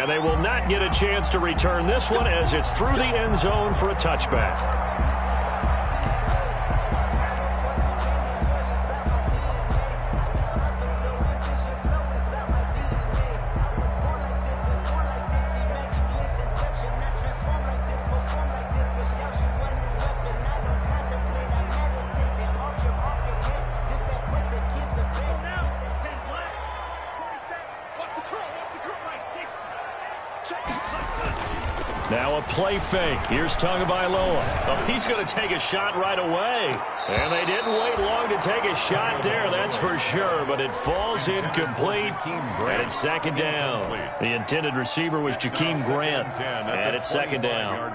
And they will not get a chance to return this one as it's through the end zone for a touchback. Now a play fake. Here's Tagovailoa. Oh, he's going to take a shot right away. And they didn't wait long to take a shot there, that's for sure. But it falls incomplete, and it's second down. The intended receiver was Jakeem Grant, and it's second down.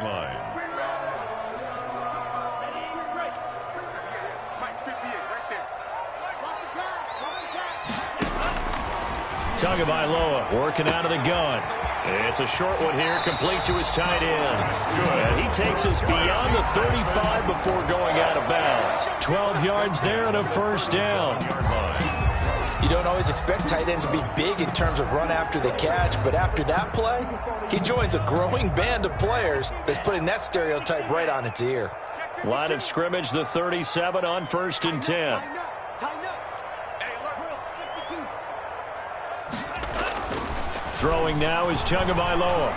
Tagovailoa working out of the gun. It's a short one here, complete to his tight end. And he takes us beyond the 35 before going out of bounds. 12 yards there and a first down. You don't always expect tight ends to be big in terms of run after the catch, but after that play, he joins a growing band of players that's putting that stereotype right on its ear. Line of scrimmage, the 37 on 1st and 10. Throwing now is Tagovailoa.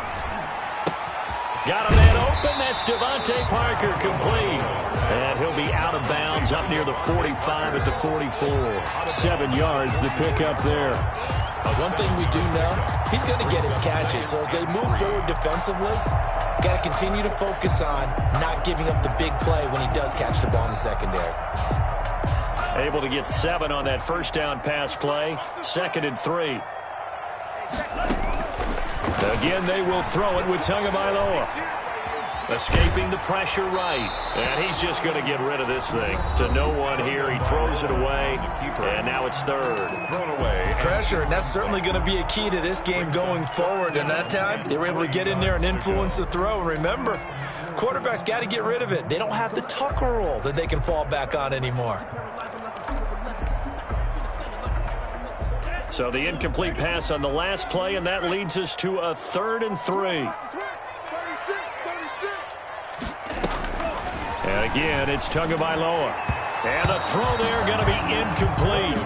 Got a man open. That's Devontae Parker, complete. And he'll be out of bounds up near the 45 at the 44. 7 yards the pick up there. One thing we do know, he's going to get his catches. So as they move forward defensively, got to continue to focus on not giving up the big play when he does catch the ball in the secondary. Able to get 7 on that first down pass play. 2nd and 3. Again, they will throw it with Tagovailoa. Escaping the pressure right. And he's just going to get rid of this thing. To no one here. He throws it away. And now it's 3rd. Thrown away. Pressure, and that's certainly going to be a key to this game going forward. And that time, they were able to get in there and influence the throw. And remember, quarterbacks got to get rid of it. They don't have the Tucker roll that they can fall back on anymore. So the incomplete pass on the last play, and that leads us to a 3rd and 3. And again, it's Tagovailoa. And a throw there going to be incomplete.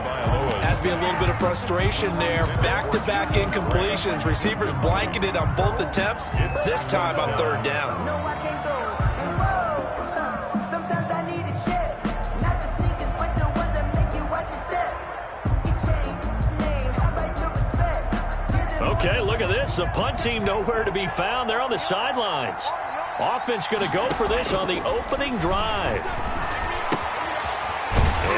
Has to be a little bit of frustration there. Back-to-back incompletions. Receivers blanketed on both attempts, this time on 3rd down. Okay, look at this. The punt team nowhere to be found. They're on the sidelines. Offense going to go for this on the opening drive.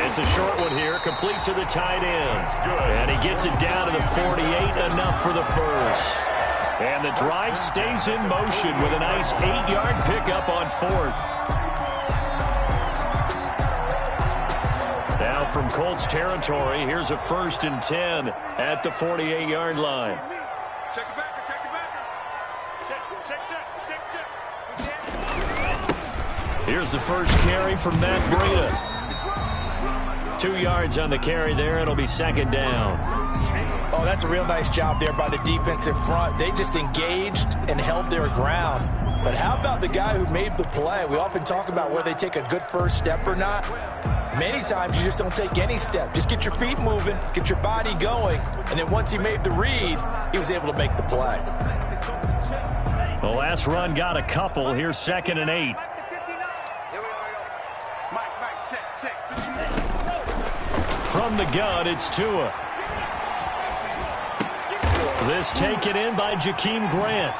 It's a short one here, complete to the tight end. And he gets it down to the 48, enough for the first. And the drive stays in motion with a nice 8-yard pickup on 4th. Now from Colts territory, here's a 1st and 10 at the 48-yard line. Check it back, check it back. Check. Here's the first carry from Matt Breida. 2 yards on the carry there. It'll be 2nd down. Oh, that's a real nice job there by the defensive front. They just engaged and held their ground. But how about the guy who made the play? We often talk about whether they take a good first step or not. Many times you just don't take any step. Just get your feet moving, get your body going, and then once he made the read, he was able to make the play. The last run got a couple. Here's 2nd and 8. From the gun, it's Tua. This taken in by Jakeem Grant.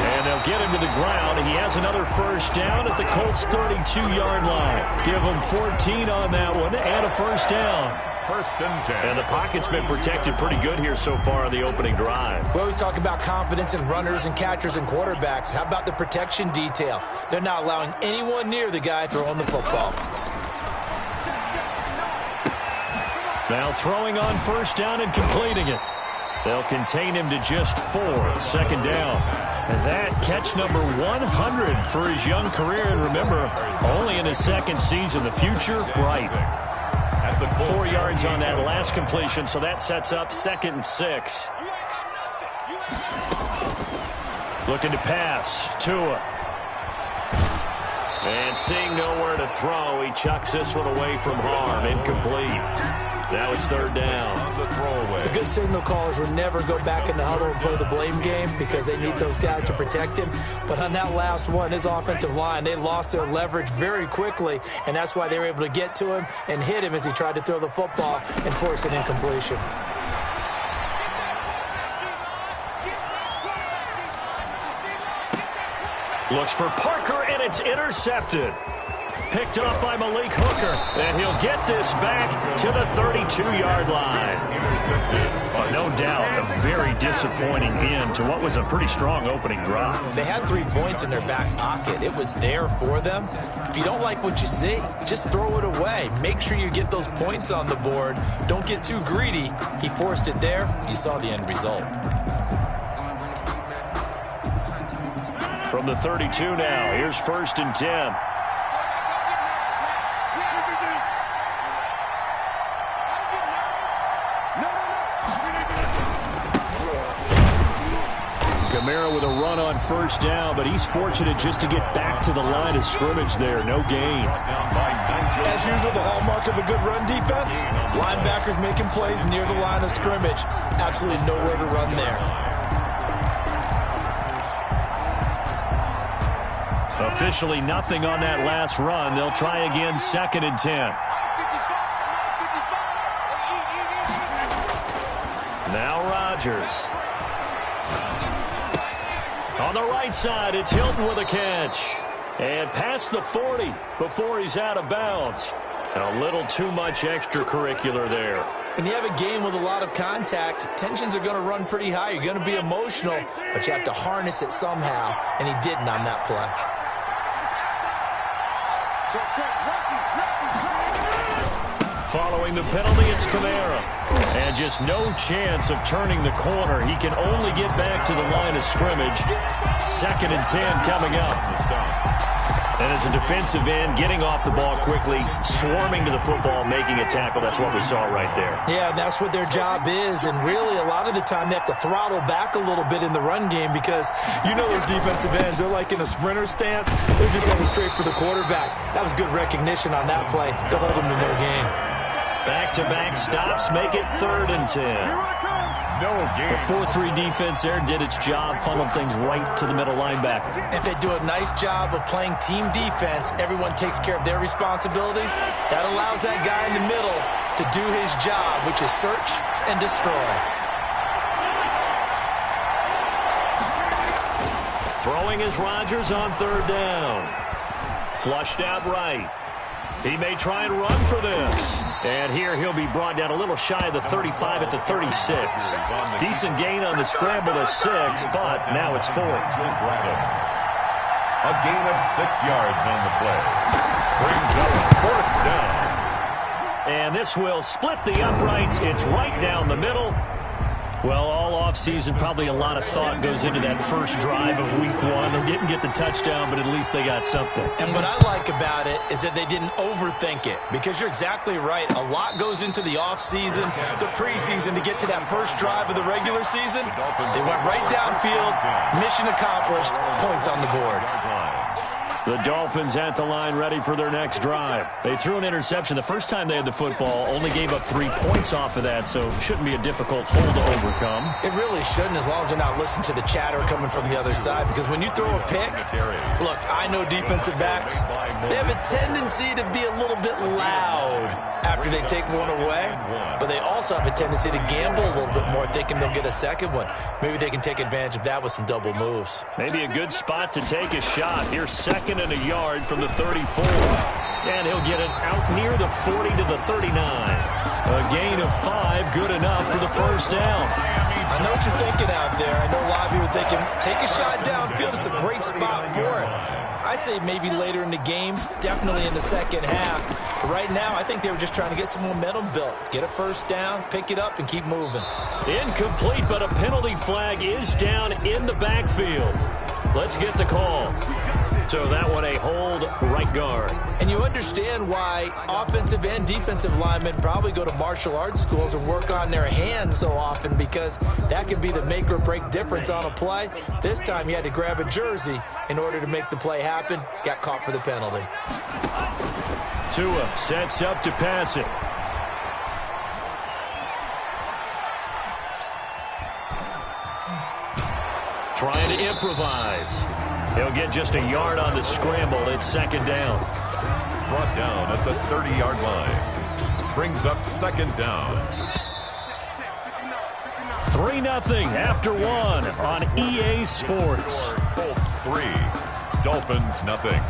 And they'll get him to the ground. He has another first down at the Colts' 32-yard line. Give him 14 on that one and a first down. 1st and 10. And the pocket's been protected pretty good here so far on the opening drive. We always talk about confidence in runners and catchers and quarterbacks. How about the protection detail? They're not allowing anyone near the guy throwing the football. Now throwing on first down and completing it. They'll contain him to just 4. 2nd down. And that catch number 100 for his young career. And remember, only in his 2nd season. The future bright. 4 yards on that last completion, so that sets up 2nd and 6. Looking to pass. Tua. And seeing nowhere to throw, he chucks this one away from harm. Incomplete. Now it's third down. The good signal callers will never go back in the huddle and play the blame game because they need those guys to protect him. But on that last one, his offensive line, they lost their leverage very quickly, and that's why they were able to get to him and hit him as he tried to throw the football and force an incompletion. Looks for Parker, and it's intercepted. Picked off by Malik Hooker, and he'll get this back to the 32-yard line. No doubt a very disappointing end to what was a pretty strong opening drive. They had 3 points in their back pocket. It was there for them. If you don't like what you see, just throw it away. Make sure you get those points on the board. Don't get too greedy. He forced it there. You saw the end result. From the 32 now, here's 1st and 10. Kamara with a run on 1st down, but he's fortunate just to get back to the line of scrimmage there. No gain. As usual, the hallmark of a good run defense, linebackers making plays near the line of scrimmage. Absolutely nowhere to run there. Officially nothing on that last run. They'll try again, 2nd and 10. Now Rodgers. On the right side, it's Hilton with a catch. And past the 40 before he's out of bounds. And a little too much extracurricular there. When you have a game with a lot of contact, tensions are going to run pretty high. You're going to be emotional, but you have to harness it somehow, and he didn't on that play. Following the penalty, it's Kamara. And just no chance of turning the corner. He can only get back to the line of scrimmage. 2nd and 10 coming up. And as a defensive end, getting off the ball quickly, swarming to the football, making a tackle. That's what we saw right there. Yeah, that's what their job is. And really, a lot of the time, they have to throttle back a little bit in the run game because you know those defensive ends, they're like in a sprinter stance. They're just heading straight for the quarterback. That was good recognition on that play to hold them to no gain. Back-to-back stops make it 3rd and 10. The 4-3 defense there did its job, funneled things right to the middle linebacker. If they do a nice job of playing team defense, everyone takes care of their responsibilities. That allows that guy in the middle to do his job, which is search and destroy. Throwing is Rodgers on 3rd down. Flushed out right. He may try and run for this. And here he'll be brought down a little shy of the 35 at the 36. Decent gain on the scramble to 6, but now it's 4th. A gain of 6 yards on the play. Brings up 4th down. And this will split the uprights. It's right down the middle. Well, all offseason, probably a lot of thought goes into that first drive of week 1. They didn't get the touchdown, but at least they got something. And what I like about it is that they didn't overthink it, because you're exactly right. A lot goes into the offseason, the preseason to get to that first drive of the regular season. They went right downfield, mission accomplished, points on the board. The Dolphins at the line ready for their next drive. They threw an interception the first time they had the football, only gave up 3 points off of that, so it shouldn't be a difficult hole to overcome. It really shouldn't, as long as they're not listening to the chatter coming from the other side, because when you throw a pick, look, I know defensive backs, they have a tendency to be a little bit loud after they take one away, but they also have a tendency to gamble a little bit more, thinking they'll get a second one. Maybe they can take advantage of that with some double moves. Maybe a good spot to take a shot. Here's 2nd and a yard from the 34. And he'll get it out near the 40 to the 39. A gain of 5, good enough for the first down. I know what you're thinking out there. I know a lot of you are thinking, take a shot downfield. It's a great spot for it. I'd say maybe later in the game, definitely in the second half. But right now, I think they were just trying to get some momentum built. Get a first down, pick it up, and keep moving. Incomplete, but a penalty flag is down in the backfield. Let's get the call. So that one a hold right guard. And you understand why offensive and defensive linemen probably go to martial arts schools and work on their hands so often, because that can be the make or break difference on a play. This time he had to grab a jersey in order to make the play happen. Got caught for the penalty. Tua sets up to pass it. Trying to improvise. He'll get just a yard on the scramble. It's second down. Brought down at the 30-yard line. Brings up second down. 3-0 after one on EA Sports. Colts 3, Dolphins nothing.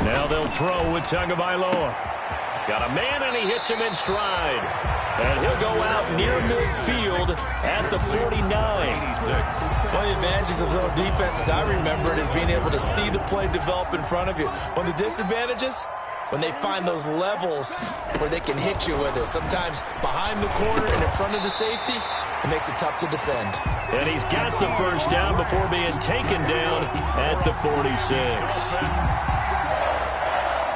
Now they'll throw with Tagovailoa. Got a man, and he hits him in stride. And he'll go out near midfield at the 49. One of the advantages of zone defense, as I remember it, is being able to see the play develop in front of you. One of the disadvantages, when they find those levels where they can hit you with it. Sometimes behind the corner and in front of the safety, it makes it tough to defend. And he's got the first down before being taken down at the 46.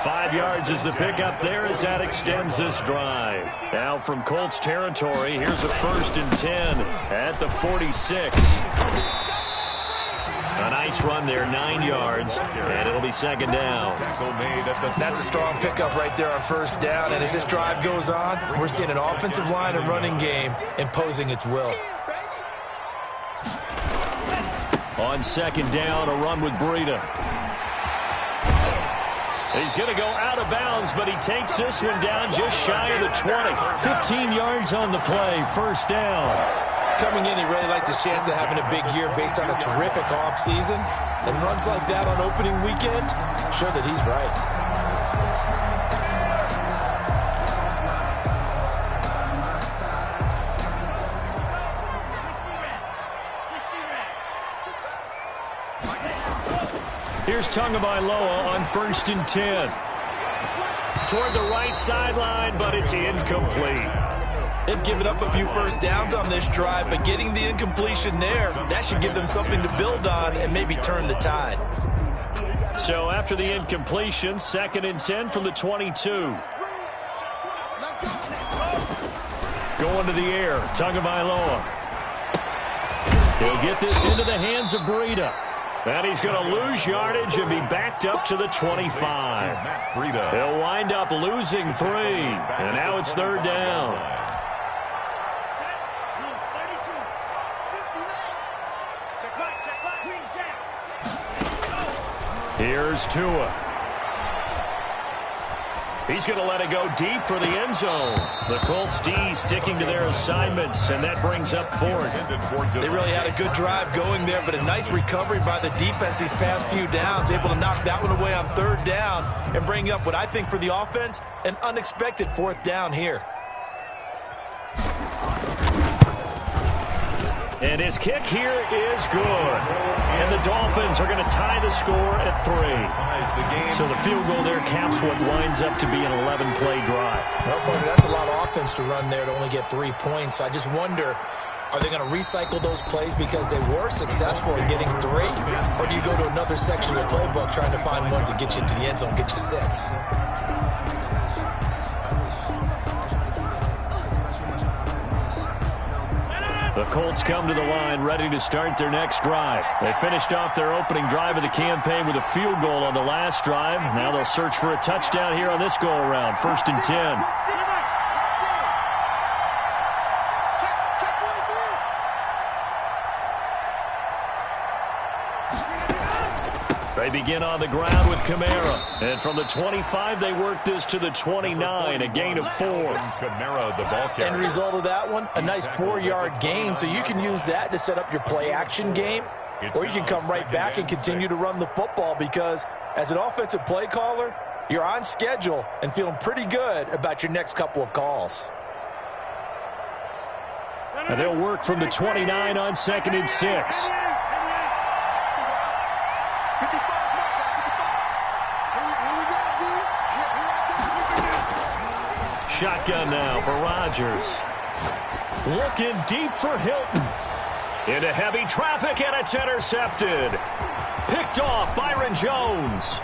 5 yards is the pickup there as that extends this drive. Now from Colts territory, here's a 1st and 10 at the 46. A nice run there, 9 yards, and it'll be second down. That's a strong pickup right there on first down, and as this drive goes on, we're seeing an offensive line and running game imposing its will. On second down, a run with Breida. He's going to go out of bounds, but he takes this one down just shy of the 20. 15 yards on the play, first down. Coming in, he really liked his chance of having a big year based on a terrific offseason. And runs like that on opening weekend show that he's right. Here's Tagovailoa on 1st and 10. Toward the right sideline, but it's incomplete. They've given up a few first downs on this drive, but getting the incompletion there, that should give them something to build on and maybe turn the tide. So after the incompletion, 2nd and 10 from the 22. Going to the air, Tagovailoa. He'll get this into the hands of Breida. And he's going to lose yardage and be backed up to the 25. He'll wind up losing 3. And now it's 3rd down. Here's Tua. He's going to let it go deep for the end zone. The Colts D sticking to their assignments, and that brings up 4th. They really had a good drive going there, but a nice recovery by the defense these past few downs, able to knock that one away on 3rd down and bring up what I think for the offense, an unexpected 4th down here. And his kick here is good. And the Dolphins are going to tie the score at 3. So the field goal there caps what winds up to be an 11-play drive. Well, partner, that's a lot of offense to run there to only get 3 points. I just wonder, are they going to recycle those plays because they were successful in getting 3? Or do you go to another section of the playbook trying to find ones that get you into the end zone, get you 6? The Colts come to the line ready to start their next drive. They finished off their opening drive of the campaign with a field goal on the last drive. Now they'll search for a touchdown here on this go-around. 1st and 10. They begin on the ground with Kamara. And from the 25, they work this to the 29, a gain of 4. Kamara, the ball carrier. End result of that one, a nice 4-yard gain. So you can use that to set up your play-action game, or you can come right back and continue to run the football, because as an offensive play caller, you're on schedule and feeling pretty good about your next couple of calls. And they'll work from the 29 on 2nd and 6. Shotgun now for Rodgers. Looking deep for Hilton. Into heavy traffic, and it's intercepted. Picked off Byron Jones.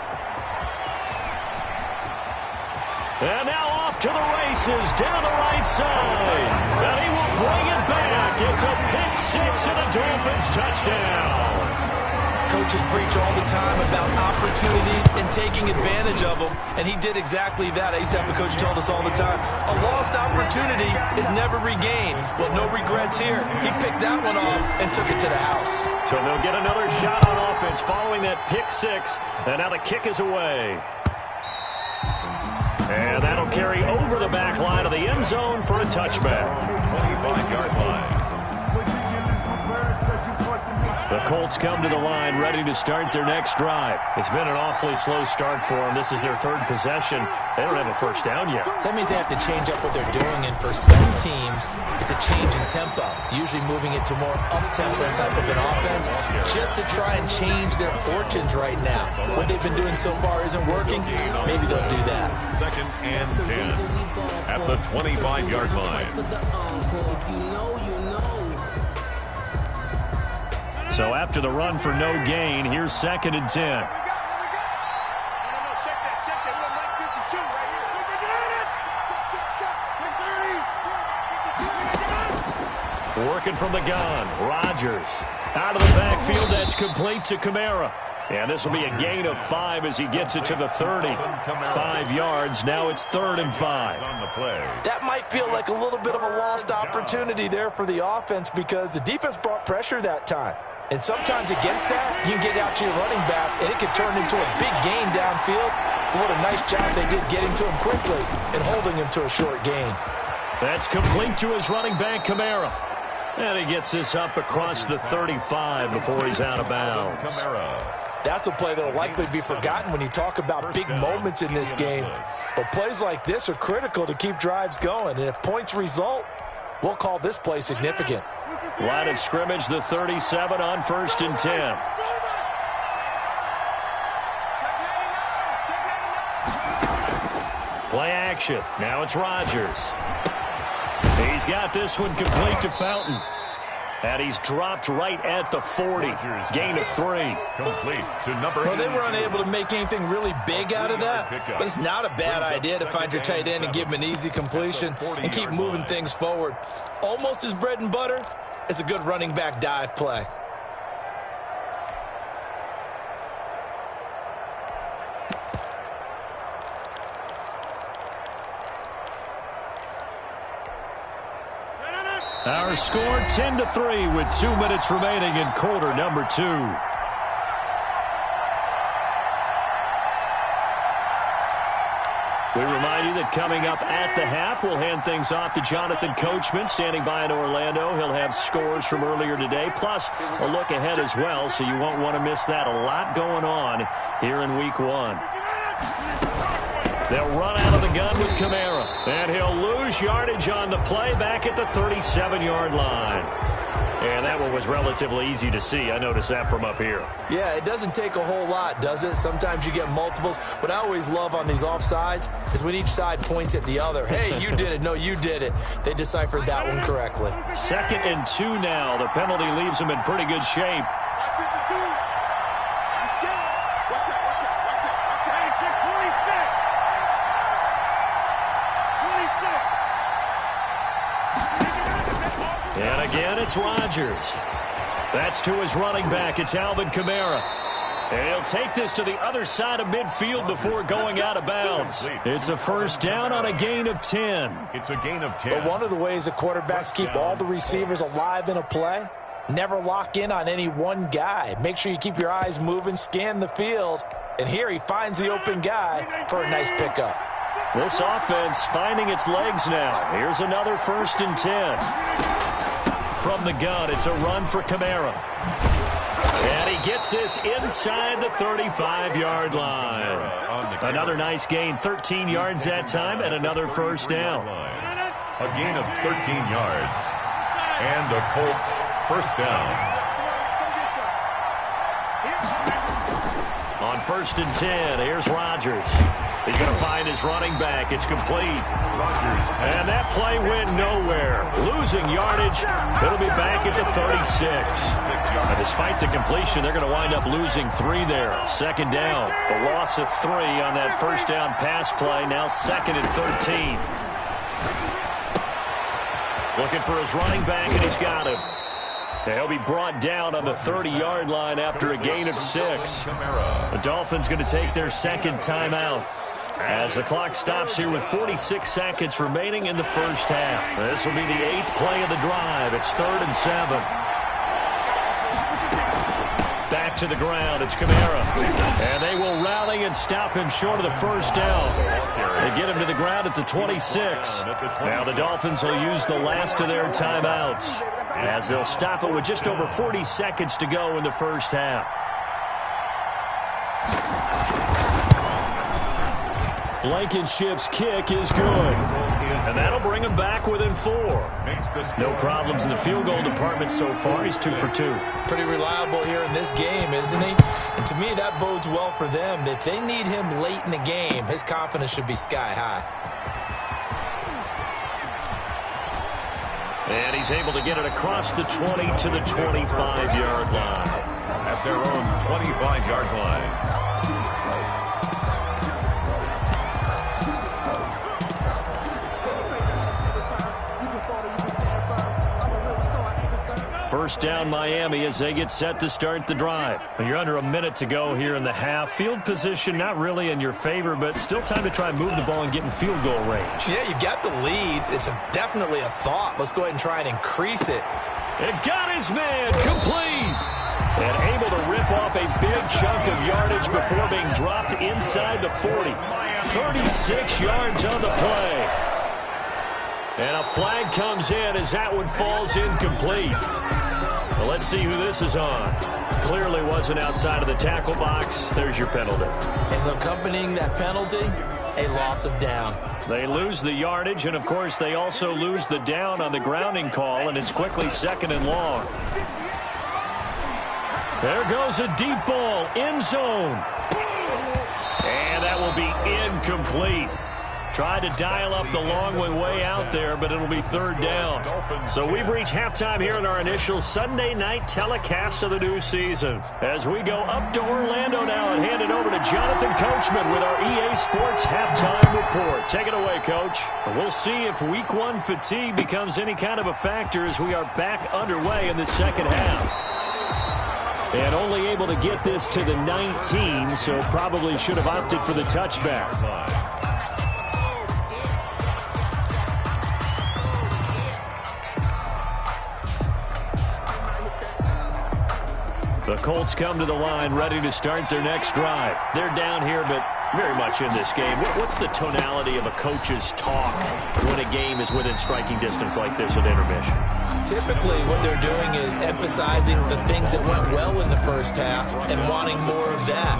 And now off to the races down the right side. And he will bring it back. It's a pick six and a Dolphins touchdown. Coaches preach all the time about opportunities and taking advantage of them, and he did exactly that. I used to have a coach tell us all the time, a lost opportunity is never regained. Well, no regrets here. He picked that one off and took it to the house. So they'll get another shot on offense following that pick six, and now the kick is away. And that'll carry over the back line of the end zone for a touchback. 25-yard line. The Colts come to the line ready to start their next drive. It's been an awfully slow start for them. This is their third possession. They don't have a first down yet. So that means they have to change up what they're doing, and for some teams, it's a change in tempo, usually moving it to more up-tempo type of an offense just to try and change their fortunes right now. What they've been doing so far isn't working. Maybe they'll do that. 2nd and 10 at the 25-yard line. So after the run for no gain, here's 2nd and 10. Working from the gun, Rodgers. Out of the backfield, that's complete to Kamara. And this will be a gain of 5 as he gets it to the 30. 5 yards, now it's 3rd and 5. That might feel like a little bit of a lost opportunity there for the offense because the defense brought pressure that time. And sometimes against that, you can get out to your running back, and it can turn into a big gain downfield. But what a nice job they did getting to him quickly and holding him to a short gain. That's complete to his running back, Kamara. And he gets this up across the 35 before he's out of bounds. That's a play that will likely be forgotten when you talk about big moments in this game. But plays like this are critical to keep drives going. And if points result, we'll call this play significant. Line of scrimmage, the 37 on 1st and 10. Play action. Now it's Rodgers. He's got this one complete to Fountain. And he's dropped right at the 40. Gain of 3. Complete to number 8. Well, they were unable to make anything really big out of that, but it's not a bad idea to find your tight end and give him an easy completion and keep moving things forward. Almost his bread and butter is a good running back dive play. Our score 10-3 with 2 minutes remaining in quarter number 2. We remind you that coming up at the half, we'll hand things off to Jonathan Coachman standing by in Orlando. He'll have scores from earlier today, plus a look ahead as well, so you won't want to miss that. A lot going on here in week 1. They'll run out of the gun with Kamara, and he'll lose yardage on the play back at the 37-yard line. And that one was relatively easy to see. I noticed that from up here. Yeah, it doesn't take a whole lot, does it? Sometimes you get multiples. What I always love on these offsides is when each side points at the other. Hey, you did it. No, you did it. They deciphered that one correctly. 2nd and 2 now. The penalty leaves them in pretty good shape. And again, it's Rodgers. That's to his running back. It's Alvin Kamara. And he'll take this to the other side of midfield before going out of bounds. It's a first down on a gain of 10. It's a gain of 10. But one of the ways the quarterbacks keep all the receivers alive in a play, never lock in on any one guy. Make sure you keep your eyes moving, scan the field. And here he finds the open guy for a nice pickup. This offense finding its legs now. Here's another 1st and 10. From the gun, it's a run for Kamara. And he gets this inside the 35-yard line. Another nice gain, 13 yards that time, and another first down. A gain of 13 yards. And the Colts first down. On 1st and 10, here's Rodgers. He's going to find his running back. It's complete. And that play went nowhere. Losing yardage. It'll be back at the 36. And despite the completion, they're going to wind up losing 3 there. 2nd down. The loss of 3 on that first down pass play. Now 2nd and 13. Looking for his running back, and he's got him. He'll be brought down on the 30-yard line after a gain of 6. The Dolphins going to take their 2nd timeout as the clock stops here with 46 seconds remaining in the first half. This will be the 8th play of the drive. It's 3rd and 7. Back to the ground. It's Kamara. And they will rally and stop him short of the first down. They get him to the ground at the 26. Now the Dolphins will use the last of their timeouts as they'll stop it with just over 40 seconds to go in the first half. Blankenship's kick is good. And that'll bring him back within 4. No problems in the field goal department so far. He's 2 for 2. Pretty reliable here in this game, isn't he? And to me, that bodes well for them. If they need him late in the game, his confidence should be sky high. And he's able to get it across the 20 to the 25-yard line. At their own 25-yard line. First down Miami as they get set to start the drive. You're under a minute to go here in the half. Field position not really in your favor, but still time to try and move the ball and get in field goal range. Yeah, you've got the lead. It's definitely a thought. Let's go ahead and try and increase it. It got his man complete. And able to rip off a big chunk of yardage before being dropped inside the 40. 36 yards on the play. And a flag comes in as that one falls incomplete. Well, let's see who this is on. Clearly wasn't outside of the tackle box. There's your penalty. And accompanying that penalty, a loss of down. They lose the yardage, and, of course, they also lose the down on the grounding call, and it's quickly 2nd and long. There goes a deep ball, end zone. And that will be incomplete. Tried to dial up the long one way out there, but it'll be 3rd down. So we've reached halftime here in our initial Sunday night telecast of the new season. As we go up to Orlando now and hand it over to Jonathan Coachman with our EA Sports Halftime Report. Take it away, Coach. We'll see if Week 1 fatigue becomes any kind of a factor as we are back underway in the second half. And only able to get this to the 19, so probably should have opted for the touchback. The Colts come to the line ready to start their next drive. They're down here, but very much in this game. What's the tonality of a coach's talk when a game is within striking distance like this at intermission? Typically, what they're doing is emphasizing the things that went well in the first half and wanting more of that.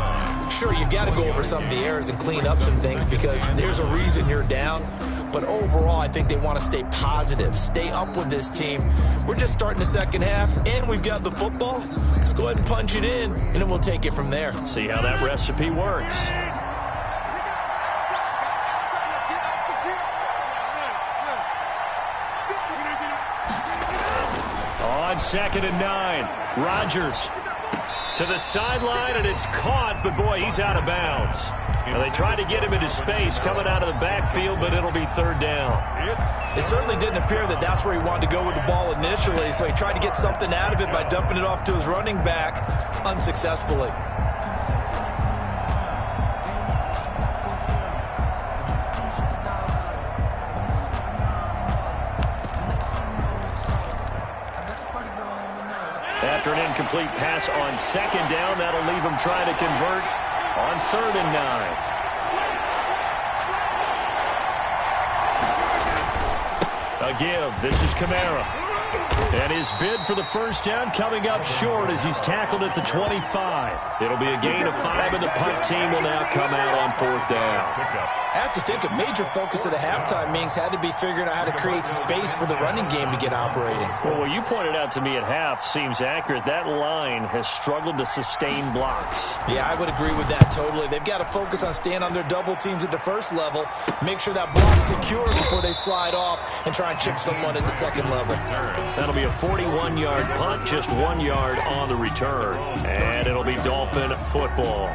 Sure, you've got to go over some of the errors and clean up some things because there's a reason you're down. But overall, I think they want to stay positive, stay up with this team. We're just starting the second half, and we've got the football. Let's go ahead and punch it in, and then we'll take it from there. See how that recipe works. On 2nd and 9, Rodgers to the sideline, and it's caught, but boy, he's out of bounds. Now they tried to get him into space coming out of the backfield, but it'll be 3rd down. It certainly didn't appear that that's where he wanted to go with the ball initially, so he tried to get something out of it by dumping it off to his running back unsuccessfully. After an incomplete pass on 2nd down, that'll leave him trying to convert on 3rd and 9. A give. This is Kamara. And his bid for the first down coming up short as he's tackled at the 25. It'll be a gain of 5, and the punt team will now come out on 4th down. I have to think a major focus of the halftime meetings had to be figuring out how to create space for the running game to get operating. Well, what you pointed out to me at half seems accurate. That line has struggled to sustain blocks. Yeah, I would agree with that totally. They've got to focus on staying on their double teams at the first level, make sure that block's secure before they slide off, and try and chip someone at the second level. That'll be a 41-yard punt, just 1 yard on the return. And it'll be Dolphin football.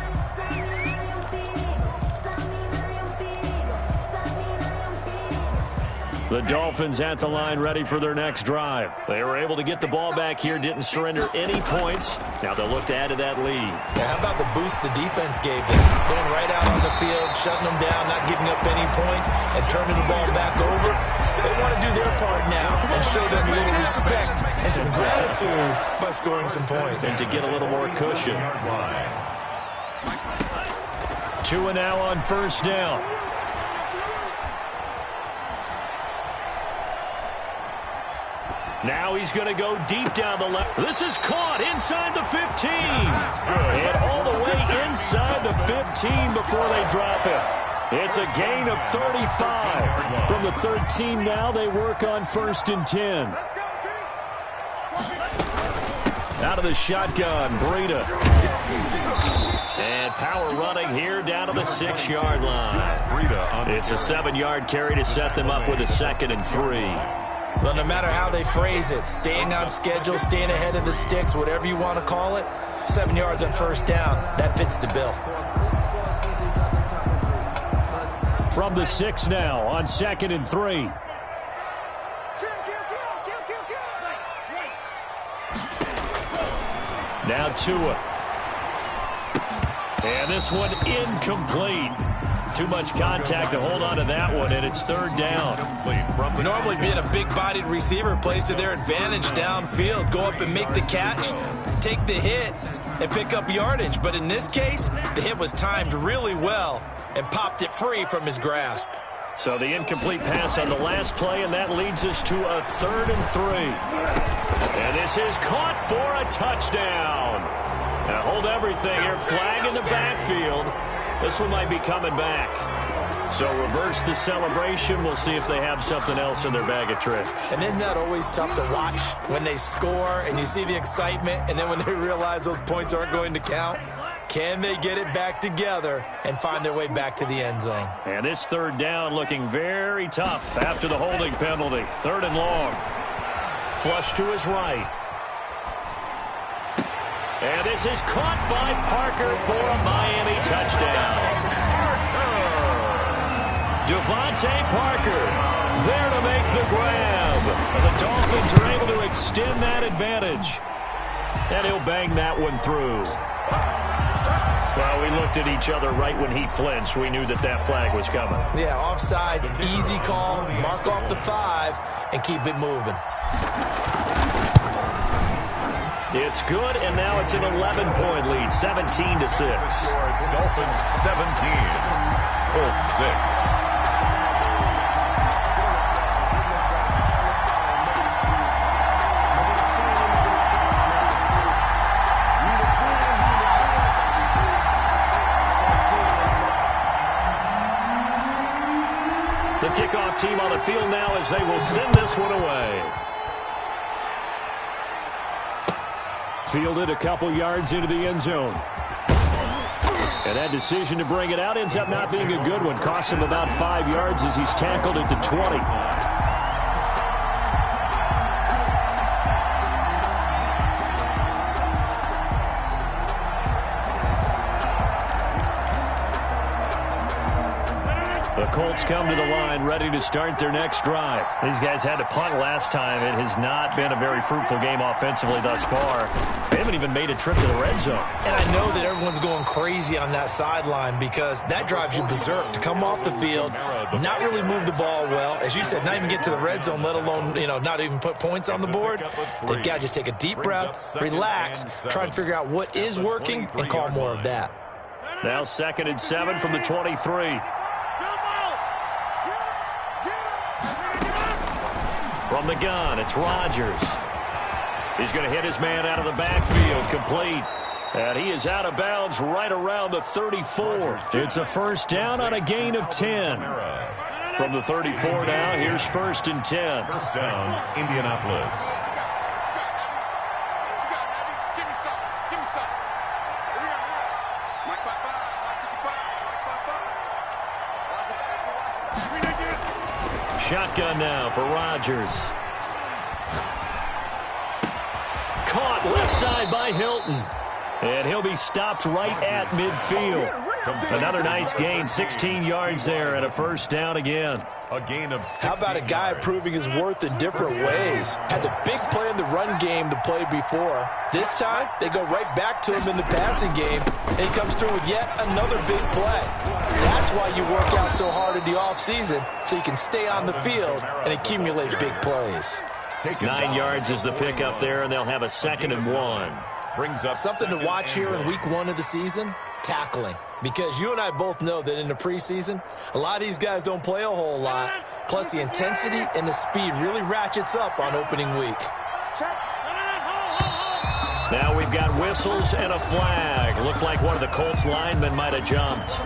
The Dolphins at the line ready for their next drive. They were able to get the ball back here, didn't surrender any points. Now they'll look to add to that lead. Yeah, how about the boost the defense gave them? Going right out on the field, shutting them down, not giving up any points, and turning the ball back over. They want to do their part now and show them a little respect and some gratitude by scoring some points. And to get a little more cushion. 2 and now on first down. Now he's going to go deep down the left. This is caught inside the 15. And all the way inside the 15 before they drop it. It's a gain of 35. From the 13 now, they work on 1st and 10. Out of the shotgun, Breida. And power running here down to the 6-yard line. It's a 7-yard carry to set them up with a 2nd and 3. Well, no matter how they phrase it, staying on schedule, staying ahead of the sticks, whatever you want to call it, 7 yards on first down, that fits the bill. From the 6 now on 2nd and 3. Now Tua. And this one incomplete. Too much contact to hold on to that one, and it's 3rd down. Normally being a big-bodied receiver plays to their advantage downfield. Go up and make the catch, take the hit, and pick up yardage. But in this case, the hit was timed really well and popped it free from his grasp. So the incomplete pass on the last play, and that leads us to a 3rd and 3. And this is caught for a touchdown. Now hold everything here. Flag in the backfield. This one might be coming back. So reverse the celebration. We'll see if they have something else in their bag of tricks. And isn't that always tough to watch when they score and you see the excitement, and then when they realize those points aren't going to count? Can they get it back together and find their way back to the end zone? And this 3rd down looking very tough after the holding penalty. 3rd and long. Flush to his right. And this is caught by Parker for a Miami touchdown. Devontae Parker there to make the grab. The Dolphins are able to extend that advantage. And he'll bang that one through. Well, we looked at each other right when he flinched. We knew that that flag was coming. Yeah, offsides, easy call, mark off the 5, and keep it moving. It's good, and now it's an 11-point lead, 17-6. Dolphins 17, Colts 6. The kickoff team on the field now as they will send this one away. Fielded a couple yards into the end zone. And that decision to bring it out ends up not being a good one. Cost him about 5 yards as he's tackled at the 20. The Colts come to the line ready to start their next drive. These guys had to punt last time. It has not been a very fruitful game offensively thus far. They haven't even made a trip to the red zone. And I know that everyone's going crazy on that sideline because that drives you berserk to come off the field, not really move the ball well. As you said, not even get to the red zone, let alone, not even put points on the board. They've got to just take a deep breath, relax, try and figure out what is working and call more of that. Now 2nd and 7 from the 23. From the gun, it's Rodgers. He's going to hit his man out of the backfield, complete. And he is out of bounds right around the 34. It's a first down on a gain of 10. From the 34 now, here's 1st and 10. First down, Indianapolis. Shotgun now for Rodgers. Caught left side by Hilton. And he'll be stopped right at midfield. Another nice gain, 16 yards there, and a first down again. A gain of 16 How about a guy yards. proving his worth in different ways? Had a big play in the run game to play before. This time, they go right back to him in the passing game, and he comes through with yet another big play. That's why you work out so hard in the offseason, so you can stay on the field and accumulate big plays. 9 yards is the pickup there, and they'll have a 2nd and 1. Brings up Something to watch here in week 1 of the season, tackling. Because you and I both know that in the preseason, a lot of these guys don't play a whole lot. Plus, the intensity and the speed really ratchets up on opening week. Now we've got whistles and a flag. Looked like one of the Colts linemen might have jumped.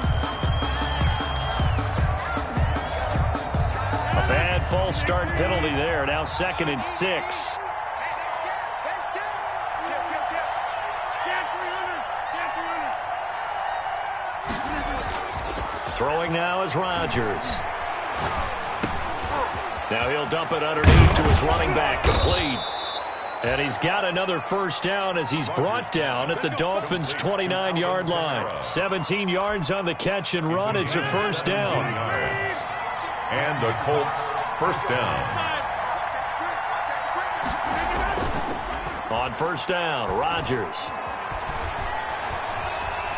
A bad false start penalty there. Now 2nd and 6. Throwing now is Rodgers. Now he'll dump it underneath to his running back, complete. And he's got another first down as he's brought down at the Dolphins' 29-yard line. 17 yards on the catch and run. It's a first down. And the Colts first down. On first down, Rodgers.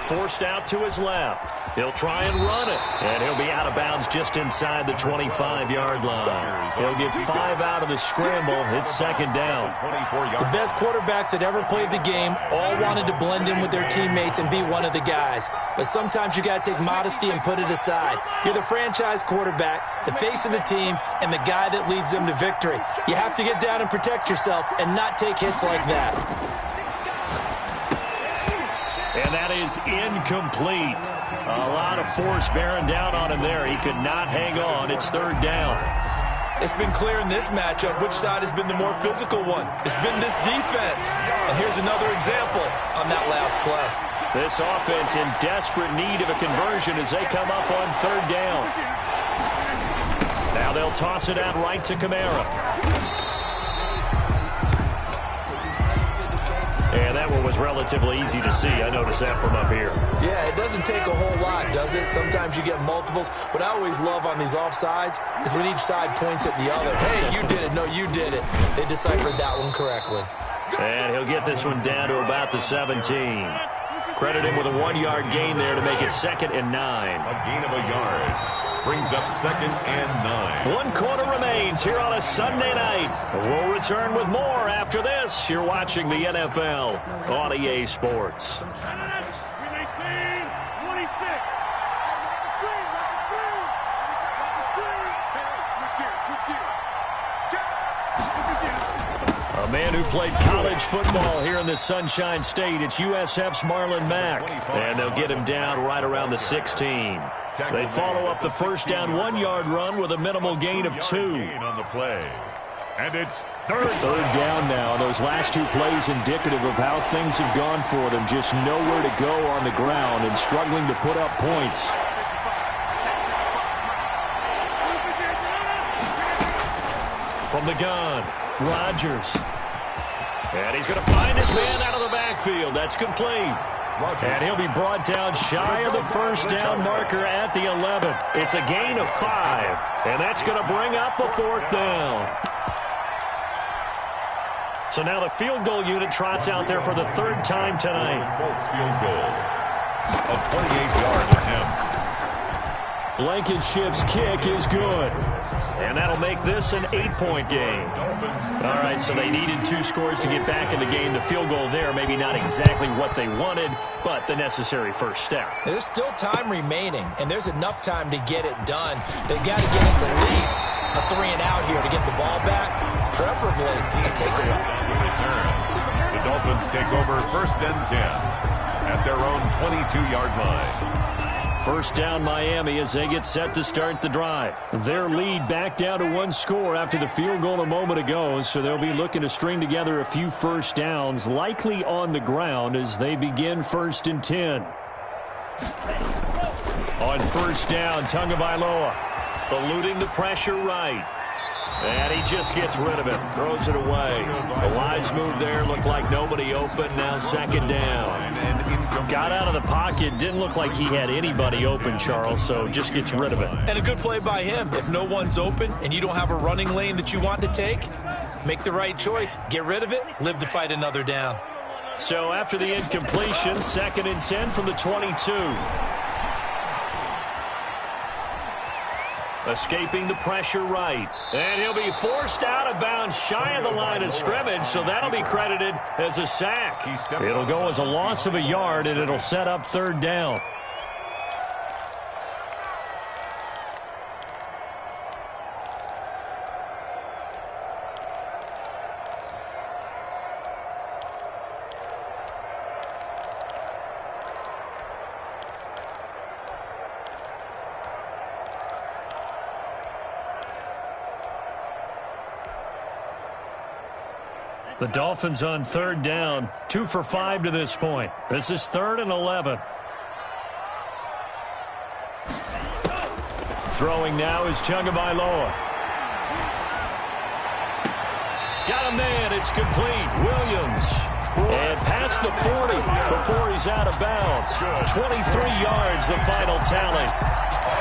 Forced out to his left. He'll try and run it. And he'll be out of bounds just inside the 25-yard line. He'll get 5 out of the scramble. It's 2nd down. The best quarterbacks that ever played the game all wanted to blend in with their teammates and be one of the guys. But sometimes you got to take modesty and put it aside. You're the franchise quarterback, the face of the team, and the guy that leads them to victory. You have to get down and protect yourself and not take hits like that. And that is incomplete. A lot of force bearing down on him there. He could not hang on. It's 3rd down. It's been clear in this matchup which side has been the more physical one. It's been this defense. And here's another example on that last play. This offense in desperate need of a conversion as they come up on 3rd down. Now they'll toss it out right to Kamara. And that one was relatively easy to see. I noticed that from up here. Yeah, it doesn't take a whole lot, does it? Sometimes you get multiples. What I always love on these offsides is when each side points at the other. Hey, you did it. No, you did it. They deciphered that one correctly. And he'll get this one down to about the 17. Credit him with a 1-yard gain there to make it 2nd and 9. A gain of a yard. Brings up 2nd and 9. 1 quarter remains here on a Sunday night. We'll return with more after this. You're watching the NFL on EA Sports. A man who played college football here in the Sunshine State. It's USF's Marlon Mack. And they'll get him down right around the 16. They follow up the first down 1-yard run with a minimal gain of 2. On the play. And it's 3rd down now. Those last 2 plays indicative of how things have gone for them. Just nowhere to go on the ground and struggling to put up points. From the gun, Rodgers. And he's going to find his man out of the backfield. That's complete. And he'll be brought down shy of the first down marker at the 11. It's a gain of 5. And that's going to bring up a 4th down. So now the field goal unit trots out there for the 3rd time tonight. Colts field goal. A 28-yard attempt. Blankenship's kick is good. And that'll make this an 8-point game. All right, so they needed 2 scores to get back in the game. The field goal there, maybe not exactly what they wanted, but the necessary first step. There's still time remaining, and there's enough time to get it done. They've got to get at the least a 3-and-out here to get the ball back. preferably a takeaway. The Dolphins take over 1st and 10 at their own 22-yard line. First down Miami as they get set to start the drive. Their lead back down to 1 score after the field goal a moment ago, so they'll be looking to string together a few first downs, likely on the ground as they begin 1st and 10. On first down, Tagovailoa eluding the pressure right. And he just gets rid of it, throws it away. The wise move there, looked like nobody open, now 2nd down. Got out of the pocket, didn't look like he had anybody open, Charles, so just gets rid of it. And a good play by him. If no one's open and you don't have a running lane that you want to take, make the right choice. Get rid of it, live to fight another down. So after the incompletion, 2nd and 10 from the 22. Escaping the pressure right. And he'll be forced out of bounds shy of the line of scrimmage, so that'll be credited as a sack. It'll go as a loss of a yard, and it'll set up 3rd down. The Dolphins on 3rd down, 2 for 5 to this point. This is 3rd and 11. Throwing now is Tagovailoa. Got a man, it's complete. Williams. And past the 40 before he's out of bounds. 23 yards, the final tally.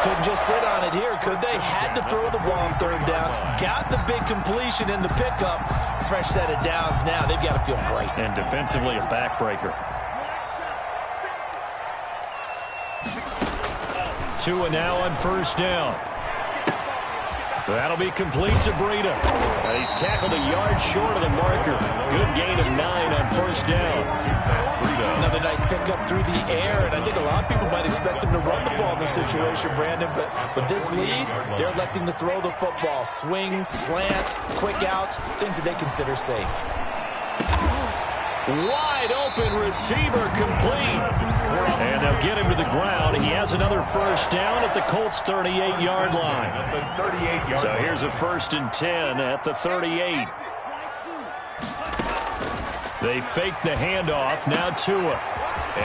Couldn't just sit on it here, could they? Had to throw the ball on 3rd down. Got the big completion in the pickup. Fresh set of downs now. They've got to feel great. And defensively, a backbreaker. Tua now on 1st down. That'll be complete to Breida. He's tackled a yard short of the marker. Good gain of 9 on 1st down. Another nice pickup through the air, and I think a lot of people might expect him to run the ball in this situation, Brandon, but with this lead, they're electing to throw the football. Swings, slants, quick outs, things that they consider safe. Wide open receiver complete. And they'll get him to the ground. He has another 1st down at the Colts 38-yard line. So here's a 1st and 10 at the 38. They fake the handoff. Now Tua.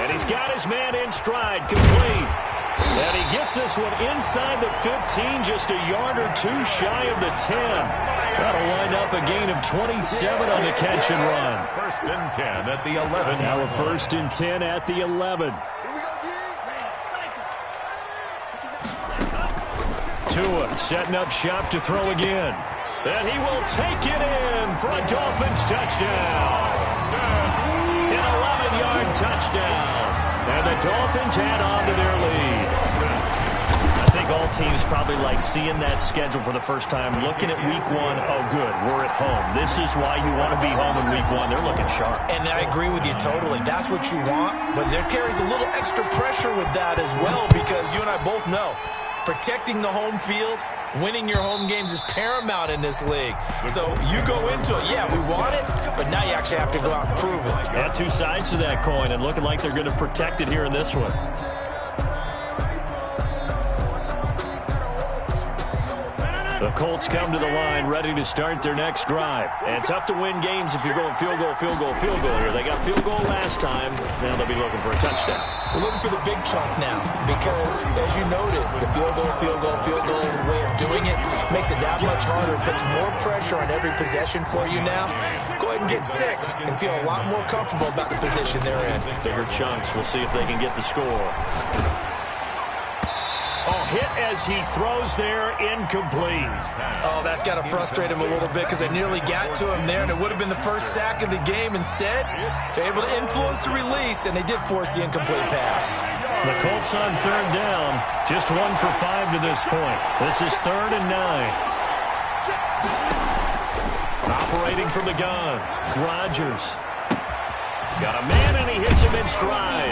And he's got his man in stride. Complete. And he gets this one inside the 15, just a yard or 2 shy of the 10. That'll wind up a gain of 27 on the catch and run. 1st and 10 at the 11. Now a 1st and 10 at the 11. Tua setting up shop to throw again. And he will take it in for a Dolphins touchdown. An 11-yard touchdown. And the Dolphins head on to their lead. I think all teams probably like seeing that schedule for the first time, looking at week 1. Oh, good, we're at home. This is why you want to be home in week 1. They're looking sharp. And I agree with you totally. That's what you want. But there carries a little extra pressure with that as well, because you and I both know protecting the home field, winning your home games is paramount in this league. So you go into it, yeah, we want it, but now you actually have to go out and prove it. Yeah, 2 sides to that coin, and looking like they're going to protect it here in this one. The Colts come to the line ready to start their next drive. And tough to win games if you're going field goal, field goal, field goal here. They got field goal last time. Now they'll be looking for a touchdown. We're looking for the big chunk now because, as you noted, the field goal way of doing it makes it that much harder. It puts more pressure on every possession for you now. Go ahead and get 6 and feel a lot more comfortable about the position they're in. Bigger chunks. We'll see if they can get the score. Oh, hit as he throws there, incomplete. Oh, that's got to frustrate him a little bit because they nearly got to him there, and it would have been the first sack of the game. Instead, they're able to influence the release, and they did force the incomplete pass. The Colts on 3rd down, just 1 for 5 to this point. This is 3rd and 9. Operating from the gun, Rodgers. Got a man, and he hits him in stride.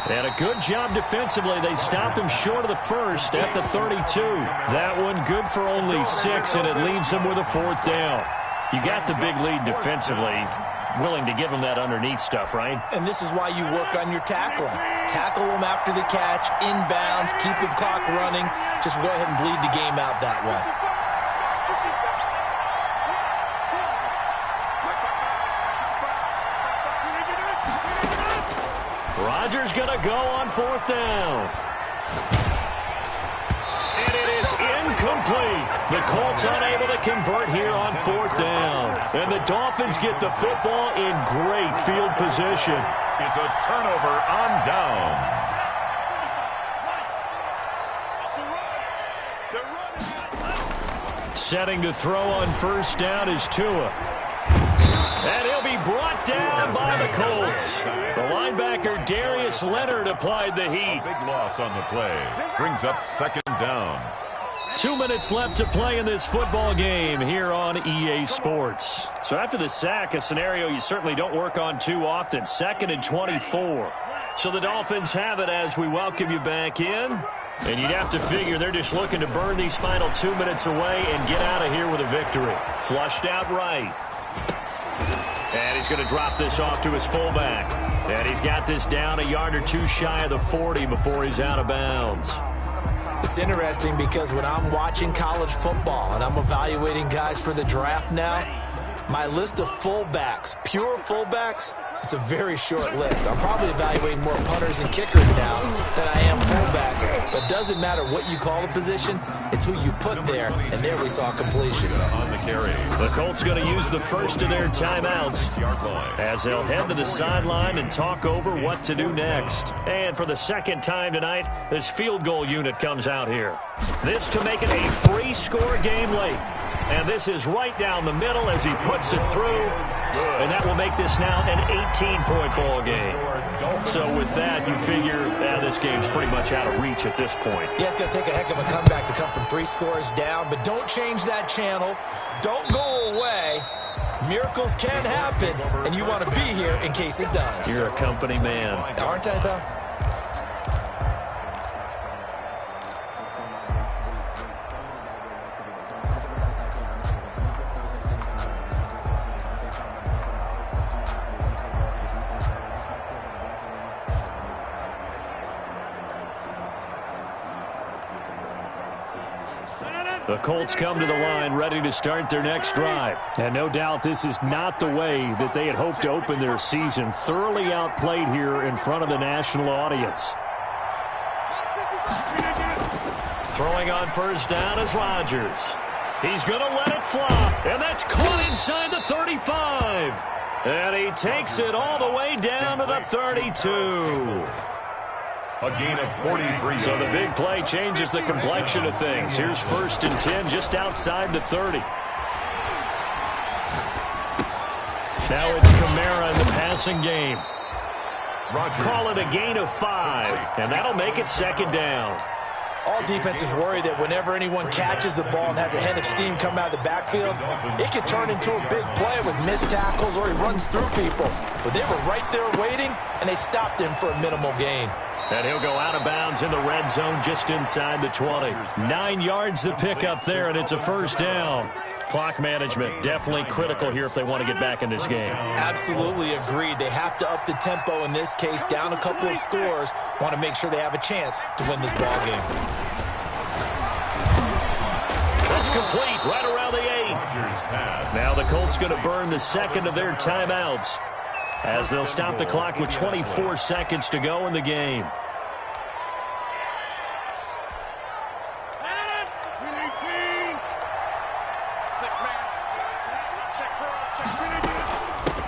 And a good job defensively. They stopped him short of the 1st at the 32. That one good for only 6, and it leaves them with a 4th down. You got the big lead defensively, willing to give them that underneath stuff, right? And this is why you work on your tackling. Tackle them after the catch, inbounds, keep the clock running. Just go ahead and bleed the game out that way. Rodgers going to go on 4th down. And it is incomplete. The Colts unable to convert here on 4th down. And the Dolphins get the football in great field position. It's a turnover on downs. Setting to throw on 1st down is Tua. And he'll be brought down by the Colts. The linebacker Darius Leonard applied the heat. A big loss on the play. Brings up 2nd down. 2 minutes left to play in this football game here on EA Sports. So after the sack, a scenario you certainly don't work on too often. 2nd and 24. So the Dolphins have it as we welcome you back in. And you'd have to figure they're just looking to burn these final 2 minutes away and get out of here with a victory. Flushed out right. And he's going to drop this off to his fullback. And he's got this down a yard or two shy of the 40 before he's out of bounds. It's interesting because when I'm watching college football and I'm evaluating guys for the draft now, my list of fullbacks, pure fullbacks, it's a very short list. I'm probably evaluating more punters and kickers now than I am fullbacks. But it doesn't matter what you call the position, it's who you put there. And there we saw completion. On the carry. The Colts going to use the first of their timeouts as they'll head to the sideline and talk over what to do next. And for the second time tonight, this field goal unit comes out here. This to make it a 3-score game late. And this is right down the middle as he puts it through. And that will make this now an 18-point ball game. So with that, you figure this game's pretty much out of reach at this point. Yeah, it's going to take a heck of a comeback to come from 3 scores down. But don't change that channel. Don't go away. Miracles can happen, and you want to be here in case it does. You're a company man. Aren't I, though? The Colts come to the line ready to start their next drive. And no doubt this is not the way that they had hoped to open their season. Thoroughly outplayed here in front of the national audience. Throwing on 1st down is Rodgers. He's going to let it flop. And that's caught inside the 35. And he takes it all the way down to the 32. A gain of 43. So the big play changes the complexion of things. Here's 1st and 10 just outside the 30. Now it's Kamara in the passing game. Rodgers. Call it a gain of 5, and that'll make it 2nd down. All defenses worry that whenever anyone catches the ball and has a head of steam come out of the backfield, it could turn into a big play with missed tackles or he runs through people. But they were right there waiting, and they stopped him for a minimal gain. And he'll go out of bounds in the red zone just inside the 20. 9 yards to pick up there, and it's a 1st down. Clock management definitely critical here if they want to get back in this game. Absolutely agreed. They have to up the tempo in this case, down a couple of scores. Want to make sure they have a chance to win this ball game. That's complete right around the 8. Now the Colts going to burn the second of their timeouts as they'll stop the clock with 24 seconds to go in the game.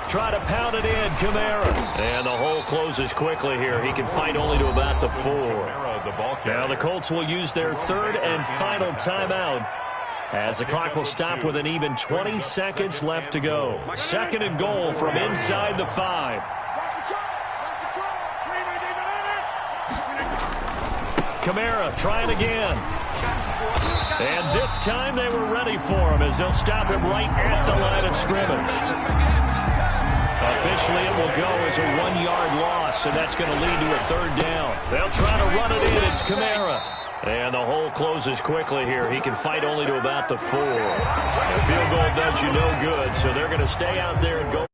Try to pound it in, Kamara. And the hole closes quickly here. He can fight only to about the 4. Now the Colts will use their 3rd and final timeout as the clock will stop with an even 20 seconds left to go. 2nd and goal from inside the 5. Kamara trying again. And this time they were ready for him as they'll stop him right at the line of scrimmage. Officially, it will go as a 1-yard loss, and that's going to lead to a 3rd down. They'll try to run it in. It's Kamara. And the hole closes quickly here. He can fight only to about the 4. A field goal does you no good, so they're going to stay out there and go.